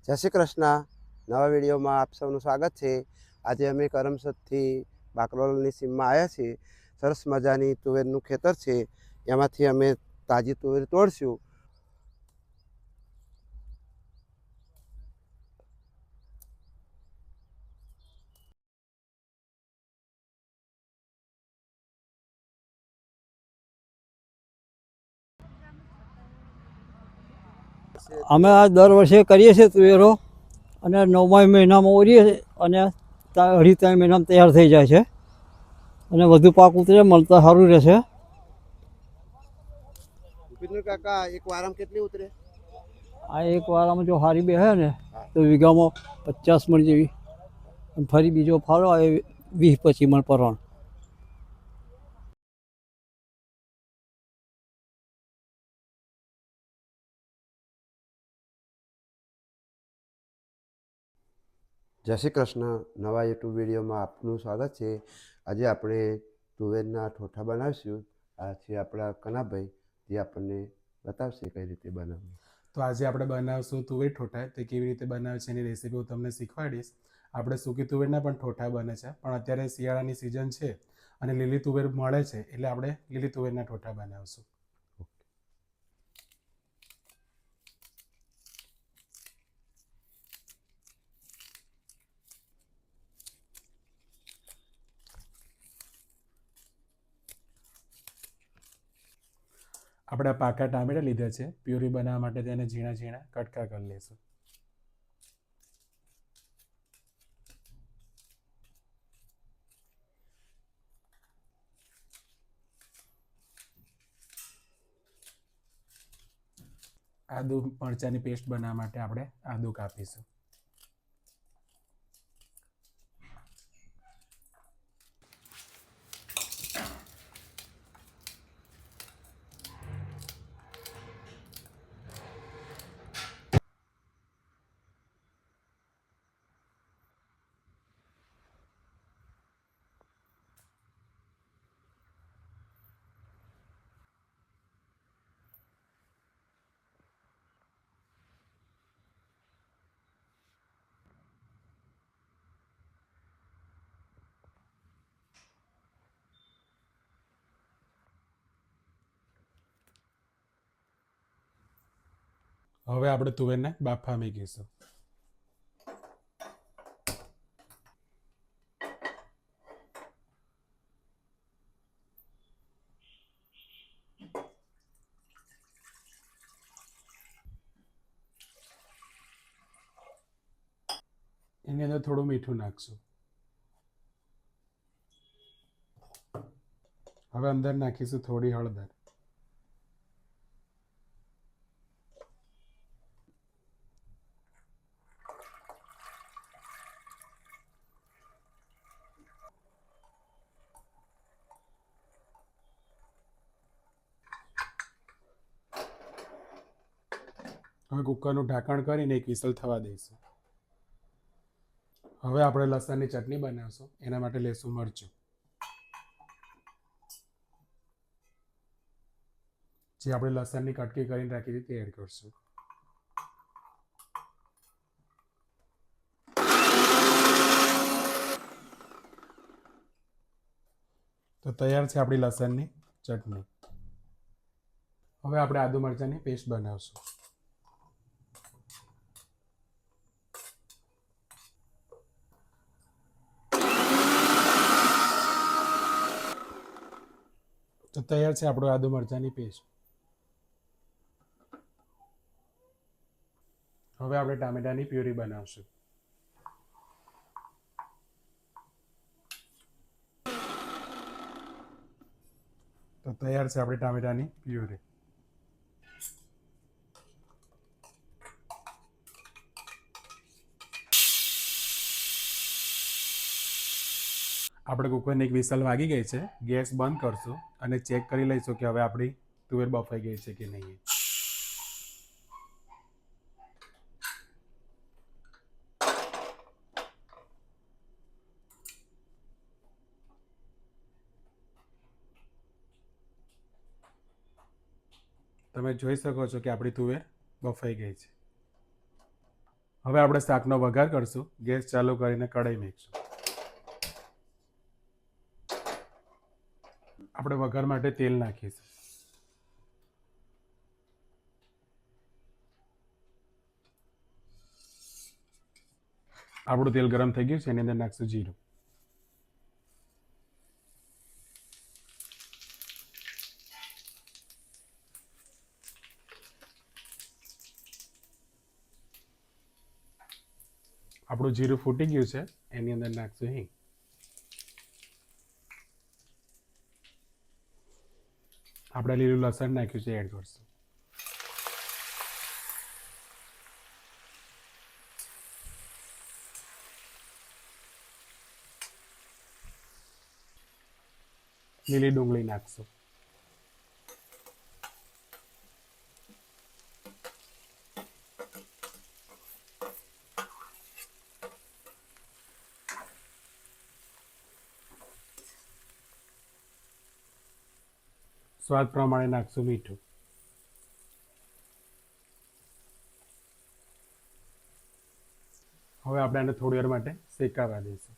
જય શ્રી કૃષ્ણ. નવા વિડીયોમાં આપ સૌનું સ્વાગત છે. આજે અમે કરમસદથી બાકરોલની સીમમાં આવ્યા છીએ. સરસ મજાની તુવેરનું ખેતર છે. એમાંથી અમે તાજી તુવેર તોડશું. અમે આ દર વર્ષે કરીએ છીએ તુવેરો અને 9મા મહિનામાં ઓરીએ અને 2.5-3 મહિનામાં તૈયાર થઈ જાય છે અને વધુ પાક ઉતરે મળતા સારું રહેશે. કાકા એક વારમાં કેટલી ઉતરે? આ એક વારમાં જો સારી બેસે ને તો વીઘામાં 50 મણ જેવી, ફરી બીજો ફાળો આવે 20-25 મણ પરવણ. જય શ્રી કૃષ્ણ. નવા યુટ્યુબ વિડીયોમાં આપનું સ્વાગત છે. આજે આપણે તુવેરના ઠોઠા બનાવીશું. આ છે આપણા કનાભાઈ, જે આપણને બતાવશે કઈ રીતે બનાવવું. તો આજે આપણે બનાવશું તુવેર ઠોઠા. તે કેવી રીતે બનાવે છે એની રેસીપી હું તમને શીખવાડીશ. આપણે સૂકી તુવેરના પણ ઠોઠા બને છે, પણ અત્યારે શિયાળાની સિઝન છે અને લીલી તુવેર મળે છે, એટલે આપણે લીલી તુવેરના ઠોઠા બનાવશું. આપણે પાકા ટામેટા લીધા છે. પ્યુરી બનાવવા માટે તેને ઝીણા ઝીણા કટકા કરી લઈશું. આદુ મરચાંની પેસ્ટ બનાવવા માટે આપણે આદુ કાપીશું. હવે આપણે તુવેરને બાફવા મૂકીશું. એની અંદર થોડું મીઠું નાખશું. હવે અંદર નાખીશું થોડી હળદર. હવે કુકરનું ઢાંકણ કરીને એક વિસલ થવા દઈશું. હવે આપણે લસણની ચટણી બનાવશું. એના માટે લઈશું મરચું, જે આપણે લસણની કટકી કરીને રાખી હતી તે એડ કરશું. તો તૈયાર છે આપણી લસણની ચટણી. હવે આપણે આદુ મરચાંની પેસ્ટ બનાવશું. તો તૈયાર છે આપણું આદુ મરચાંની પેસ્ટ. હવે આપણે ટામેટાની પ્યુરી બનાવશું. તો તૈયાર છે આપણી ટામેટાની પ્યુરી. આપણે કુકરની એક વિસલ વાગી ગઈ છે. ગેસ બંધ કરશું અને ચેક કરી લઈશું કે હવે આપણી તુવેર બફાઈ ગઈ છે કે નહીં. તમે જોઈ શકો છો કે આપણી તુવેર બફાઈ ગઈ છે. હવે આપણે શાકનો વઘાર કરશું. ગેસ ચાલુ કરીને કઢાઈ મૂકશું. આપણે વઘાર માટે તેલ નાખીશું. આપણું તેલ ગરમ થઈ ગયું છે, એની અંદર નાખશું જીરું. આપણું જીરું ફૂટી ગયું છે, એની અંદર નાખશું હિંગ. આપણે લીલું લસણ નાખ્યું છે, એડ કરશું. લીલી ડુંગળી નાખશું. સ્વાદ પ્રમાણે નાખશું મીઠું. હવે આપણે આને થોડી વાર માટે શેકાવા દઈશું.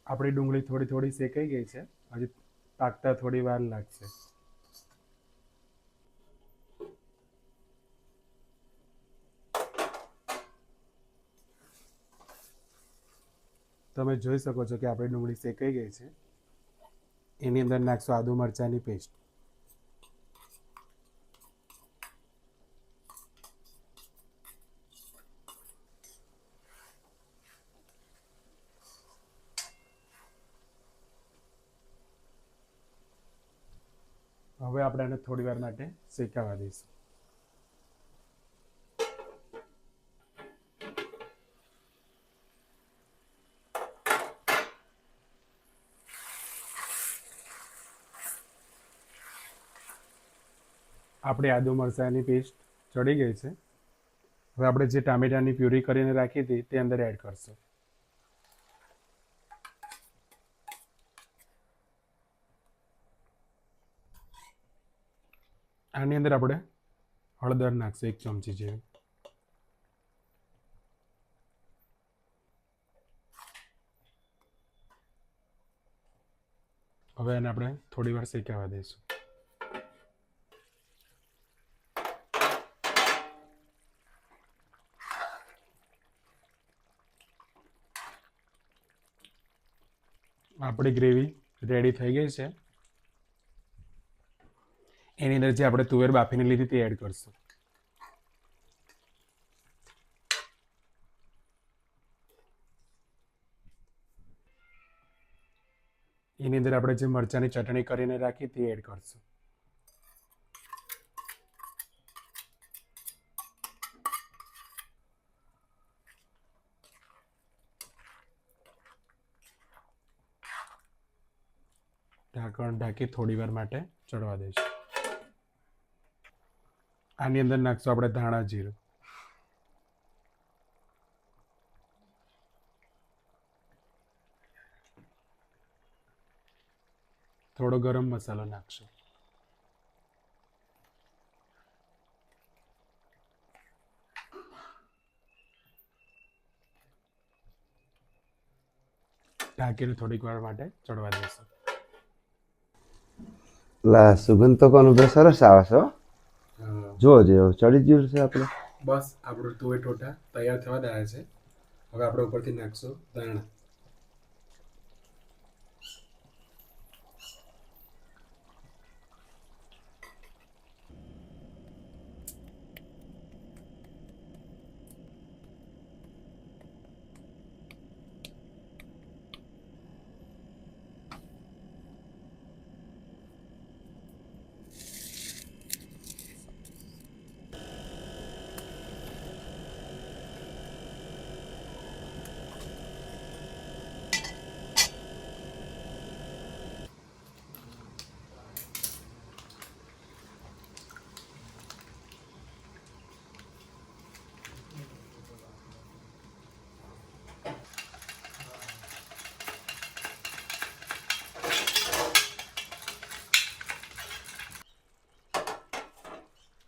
આપણી ડુંગળી થોડી થોડી શેકાઈ ગઈ છે, હજી પાકતા થોડી વાર લાગશે. તમે જોઈ શકો છો કે આપણી ડુંગળી શેકાઈ ગઈ છે. એની અંદર નાખશું આદુ મરચાંની પેસ્ટ. હવે આપણે આને થોડી વાર માટે શેકાવા દઈશું. આપણી આદુ મરચાંની પેસ્ટ ચડી ગઈ છે. હવે આપણે જે ટામેટાની પ્યુરી કરીને રાખી હતી તે અંદર એડ કરશું. આની અંદર આપણે હળદર નાખશું 1 ચમચી જેવી. હવે એને આપણે થોડી વાર શેકાવા દઈશું. આપણી ગ્રેવી રેડી થઈ ગઈ છે. એની અંદર જે આપણે તુવેર બાફીને લીધી તે એડ કરશું. એની અંદર આપણે જે મરચાંની ચટણી કરીને રાખી તે એડ કરશું. ઢાંકણ ઢાંકી થોડી વાર માટે ચડવા દઈશું. આની અંદર નાખશું આપણે ધાણા જીરું. થોડો ગરમ મસાલો નાખશું. ઢાંકીને થોડીક વાર માટે ચડવા દઈશું. લા સુગંધ તો કોનો ભાઈ સરસ આવે છે હો. જો જેવો ચડી ગયું છે આપણે. બસ આપણું તુવેર ઠોઠા તૈયાર થવા આવ્યા છે. હવે આપણે ઉપરથી નાખશું ધાણા.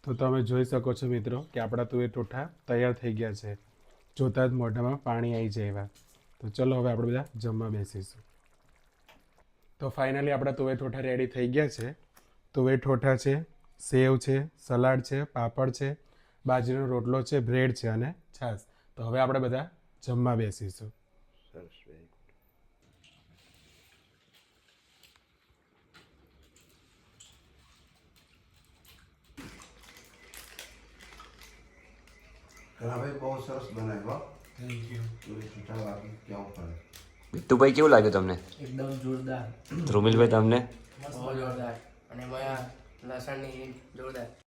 તો તમે જોઈ શકો છો મિત્રો કે આપણા તુવેર ઠોઠા તૈયાર થઈ ગયા છે. જોતાં જ મોઢામાં પાણી આવી જાય એવા. તો ચલો હવે આપણે બધા જમવા બેસીશું. તો ફાઇનલી આપણા તુવેર ઠોઠા રેડી થઈ ગયા છે. તુવેર ઠોઠા છે, સેવ છે, સલાડ છે, પાપડ છે, બાજરીનો રોટલો છે, બ્રેડ છે અને છાશ. તો હવે આપણે બધા જમવા બેસીશું. સરસ વેરી ગુડ. કનાભાઈ બહુ સરસ બનાવ્યો. Thank you. તુવેર ઠોઠા વાગી કેવું પડે. બિટ્ટુભાઈ કેવું લાગ્યું તમને? એકદમ જોરદાર, ધ્રુમિલભાઈ તમને? બહુ જોરદાર. અને એમાં લસણની જોરદાર.